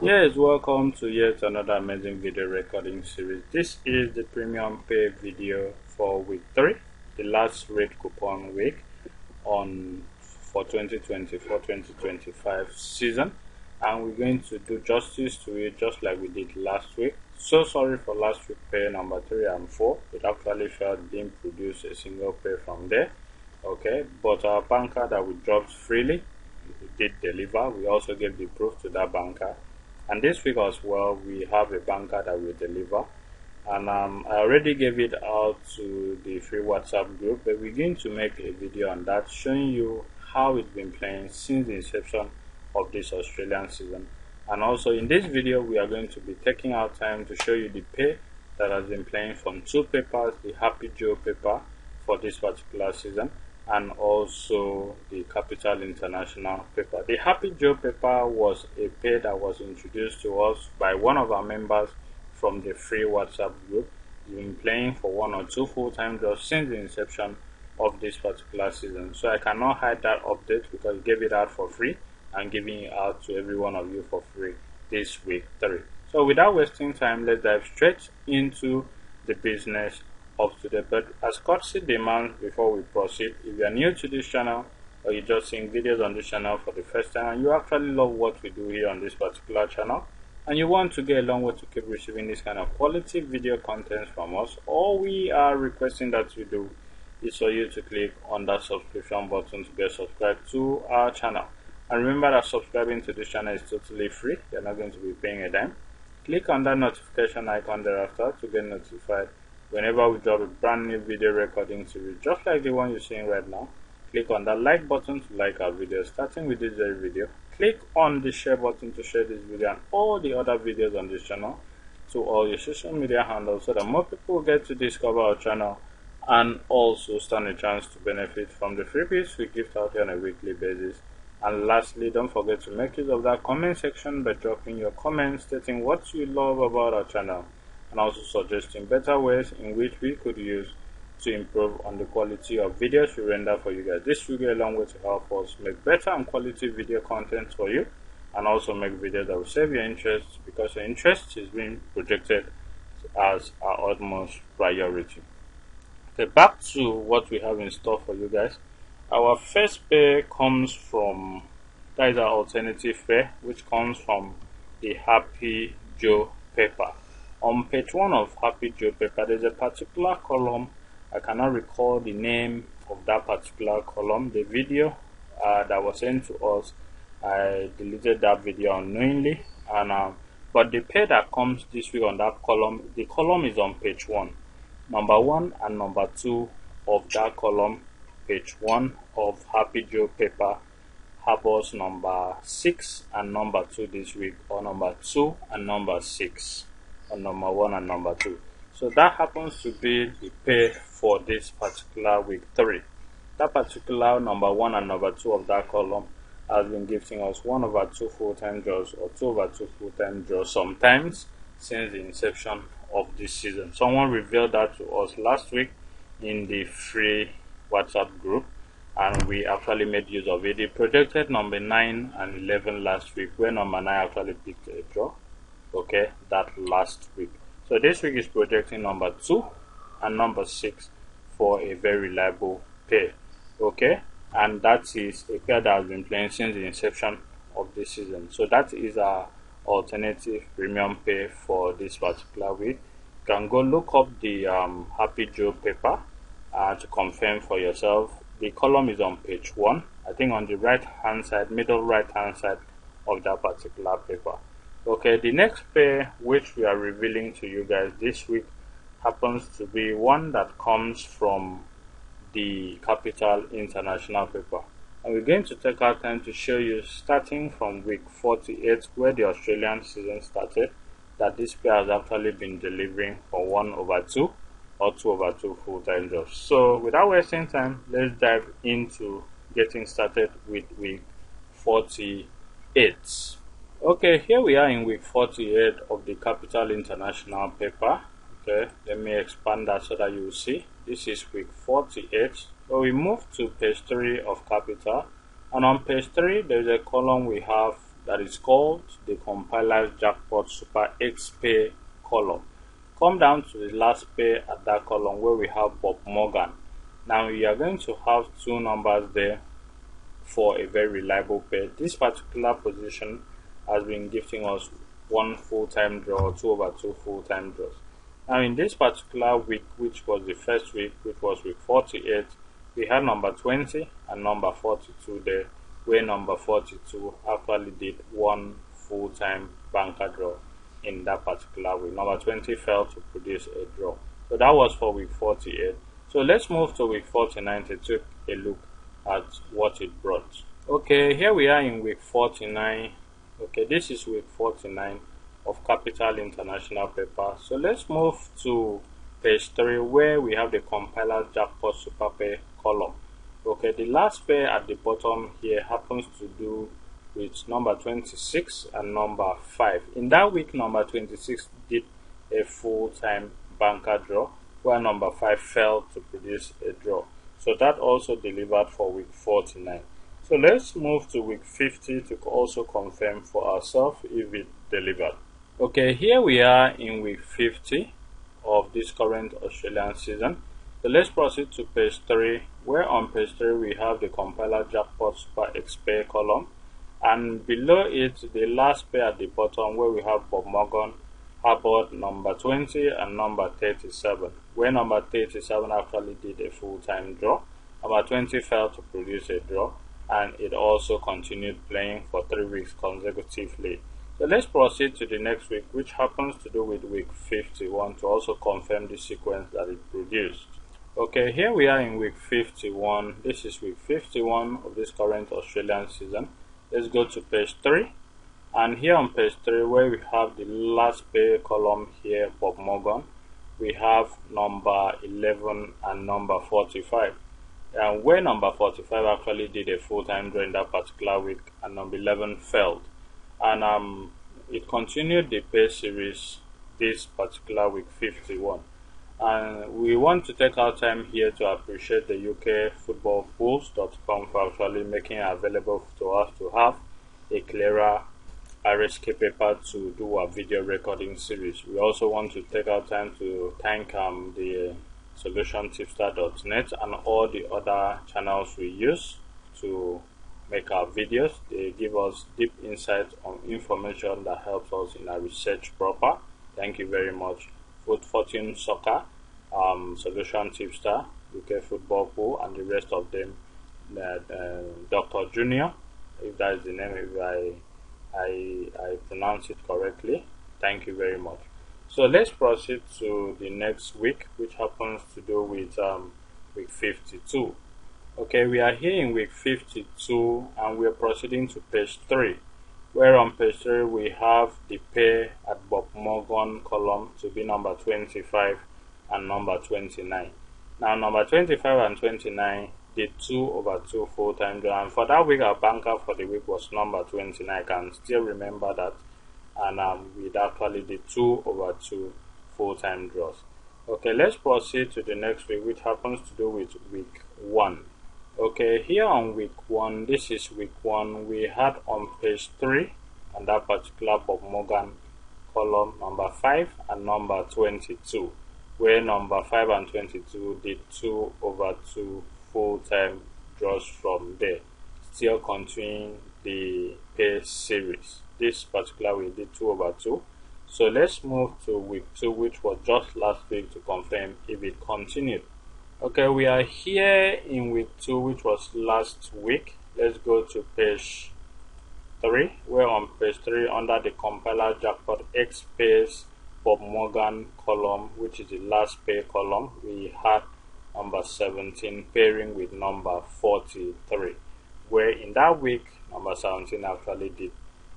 Yes, welcome to yet another amazing video recording series. This is the premium pay video for week 3, the last rate coupon week on for 2024-2025 season, and we're going to do justice to it just like we did last week. So sorry for last week pay number 3 and 4. It actually failed, didn't produce a single pay from there. Okay, but our banker that we dropped freely did deliver. We also gave the proof to that banker, and this week as well we have a banker that will deliver, and I already gave it out to the free WhatsApp group, but we're going to make a video on that showing you how it's been playing since the inception of this Australian season. And also in this video we are going to be taking our time to show you the pay that has been playing from two papers, the Happy Joe paper for this particular season and also the Capital International paper. The Happy Joe paper was a pay that was introduced to us by one of our members from the free WhatsApp group. He's been playing for 1 or 2 full-time jobs since the inception of this particular season. So I cannot hide that update because I gave it out for free and giving it out to every one of you for free this week 3. So without wasting time, let's dive straight into the business of today. But as courtesy demands, before we proceed, if you are new to this channel or you're just seeing videos on this channel for the first time and you actually love what we do here on this particular channel and you want to get a long way to keep receiving this kind of quality video content from us, all we are requesting that you do is for you to click on that subscription button to get subscribed to our channel. And remember that subscribing to this channel is totally free. You're not going to be paying a dime. Click on that notification icon thereafter to get notified whenever we drop a brand new video recording series just like the one you're seeing right now. Click on that like button to like our video starting with this very video. Click on the share button to share this video and all the other videos on this channel to all your social media handles so that more people get to discover our channel and also stand a chance to benefit from the freebies we give out here on a weekly basis. And lastly, don't forget to make use of that comment section by dropping your comments stating what you love about our channel and also suggesting better ways in which we could use to improve on the quality of videos we render for you guys. This will go a long way to help us make better and quality video content for you and also make videos that will save your interest, because your interest is being projected as our utmost priority. Okay, back to what we have in store for you guys. Our first pay comes from, that is our alternative pay, which comes from the Happy Joe paper. On page 1 of Happy Joe paper, there's a particular column. I cannot recall the name of that particular column. The video that was sent to us, I deleted that video unknowingly, and but the pay that comes this week on that column, the column is on page 1. Number 1 and number 2 of that column, page 1 of Happy Joe paper, harbors number 6 and number 2 this week, or number 2 and number 6. On number 1 and number 2. So that happens to be the pay for this particular week 3. That particular number 1 and number 2 of that column has been gifting us 1 over 2 full-time draws or 2 over 2 full-time draws sometimes since the inception of this season. Someone revealed that to us last week in the free WhatsApp group, and we actually made use of it. It projected number 9 and 11 last week, where number 9 actually picked a draw. Okay, that last week. So this week is projecting number 2 and number 6 for a very reliable pay. Okay, and that is a pair that has been playing since the inception of this season. So that is our alternative premium pay for this particular week. You can go look up the Happy Joe paper to confirm for yourself. The column is on page 1, I think on the right hand side, middle right hand side of that particular paper. Okay, the next pay which we are revealing to you guys this week happens to be one that comes from the Capital International paper, and we're going to take our time to show you, starting from week 48 where the Australian season started, that this pay has actually been delivering for 1 over 2 or 2 over 2 full-time jobs. So without wasting time, let's dive into getting started with week 48. Okay, here we are in week 48 of the Capital International paper. Okay, let me expand that so that you will see. This is week 48. So we move to page 3 of Capital, and on page 3 there is a column we have that is called the Compiler's Jackpot Super X Pay column. Come down to the last pair at that column where we have Bob Morgan. Now you are going to have two numbers there for a very reliable pair. This particular position has been gifting us one full-time draw, 2/2 full-time draws. Now in this particular week, which was the first week, which was week 48, we had number 20 and number 42 there, where number 42 actually did one full-time banker draw in that particular week. Number 20 failed to produce a draw. So that was for week 48. So let's move to week 49 to take a look at what it brought. Okay, here we are in week 49. Okay, this is week 49 of Capital International paper. So let's move to page 3 where we have the Compiler Jackpot Super Pair column. Okay, the last pair at the bottom here happens to do with number 26 and number 5. In that week, number 26 did a full-time banker draw, while number 5 failed to produce a draw. So that also delivered for week 49. So let's move to week 50 to also confirm for ourselves if it delivered. Okay, here we are in week 50 of this current Australian season. So let's proceed to page 3, where on page 3 we have the Compiler Jackpot Super X Pair column. And below it, the last pair at the bottom where we have Bob Morgan, harbored number 20 and number 37, where number 37 actually did a full-time draw. Number 20 failed to produce a draw, and it also continued playing for 3 weeks consecutively. So let's proceed to the next week, which happens to do with week 51, to also confirm the sequence that it produced. Okay, here we are in week 51. This is week 51 of this current Australian season. Let's go to page 3, and here on page 3 where we have the last pair column here, Bob Morgan, we have number 11 and number 45, and where number 45 actually did a full-time draw in that particular week and number 11 failed, and it continued the pair series this particular week 51. And we want to take our time here to appreciate the UKFootballPools.com for actually making it available to us to have a clearer RSK paper to do our video recording series. We also want to take our time to thank the SolutionTipster.net and all the other channels we use to make our videos. They give us deep insight on information that helps us in our research proper. Thank you very much. Fortune Soccer, Solution Tipster, UK Football Pool, and the rest of them, Dr. Junior, if that is the name, if I pronounce it correctly. Thank you very much. So let's proceed to the next week, which happens to do with week 52. Okay, we are here in week 52, and we are proceeding to page 3. Where on page 3 we have the pair at Bob Morgan column to be number 25 and number 29. Now number 25 and 29 did 2/2 full-time draw, and for that week our banker for the week was number 29. I can still remember that, and we actually did 2/2 full-time draws. Okay, let's proceed to the next week, which happens to do with week 1. Okay, here on week 1, this is week 1, we had on page 3 and that particular Bob Morgan column number 5 and number 22, where number 5 and 22 did 2/2 full-time draws from there, still continuing the pair series. This particular we did 2/2. So let's move to week 2, which was just last week, to confirm if it continued. Okay, we are here in week 2, which was last week. Let's go to page 3, where on page 3 under the Compiler Jackpot X Pairs Bob Morgan column, which is the last pair column, we had number 17 pairing with number 43, where in that week number 17 actually did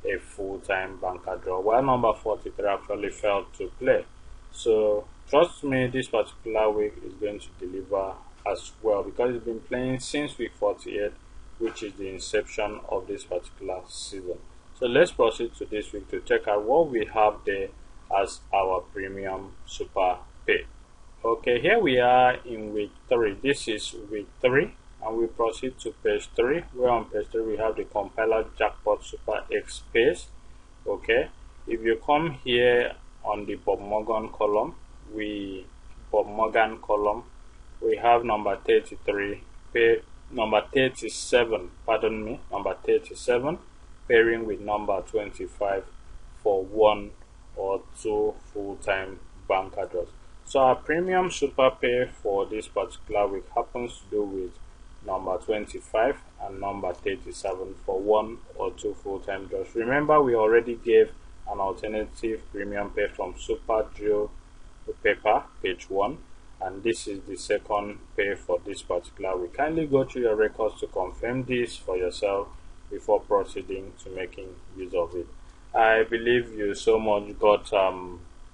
a full-time banker draw, while number 43 actually failed to play. So trust me, this particular week is going to deliver as well, because it's been playing since week 48, which is the inception of this particular season. So let's proceed to this week to check out what we have there as our premium super pay. Okay, here we are in week 3. This is week 3, and we proceed to page 3, where on page 3 we have the compiler jackpot super X space. Okay, if you come here on the Bob Morgan column, we have number 33, number 37, number 37 pairing with number 25 for 1 or 2 full-time banker draws. So our premium super pair for this particular week happens to do with number 25 and number 37 for 1 or 2 full-time draws. Remember, we already gave an alternative premium pair from Super Drill paper, page 1, and this is the second pair for this particular week. Kindly go through your records to confirm this for yourself before proceeding to making use of it. I believe you so much got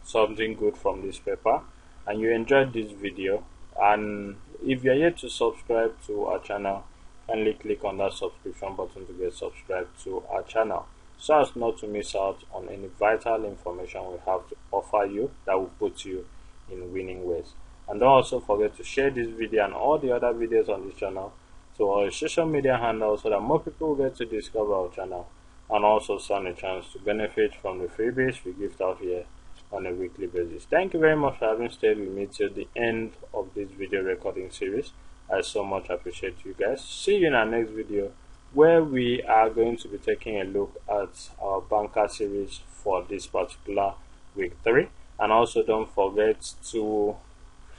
something good from this paper and you enjoyed this video. And if you are yet to subscribe to our channel, kindly click on that subscription button to get subscribed to our channel, so as not to miss out on any vital information we have to offer you that will put you in winning ways. And don't also forget to share this video and all the other videos on this channel to our social media handles so that more people will get to discover our channel and also stand a chance to benefit from the freebies we gift out here on a weekly basis. Thank you very much for having stayed with me till the end of this video recording series. I so much appreciate you guys. See you in our next video, where we are going to be taking a look at our banker series for this particular week 3. And also don't forget to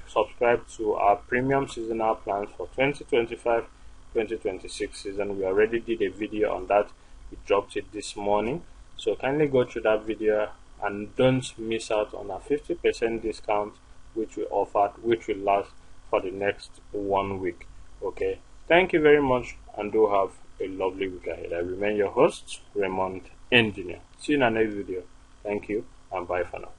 subscribe to our premium seasonal plans for 2025-2026 season. We already did a video on that. We dropped it this morning, so kindly go through that video and don't miss out on our 50% discount which we offered, which will last for the next 1 week. Okay, thank you very much and do have a lovely week ahead. I remain your host, Raymond Engineer. See you in our next video. Thank you and bye for now.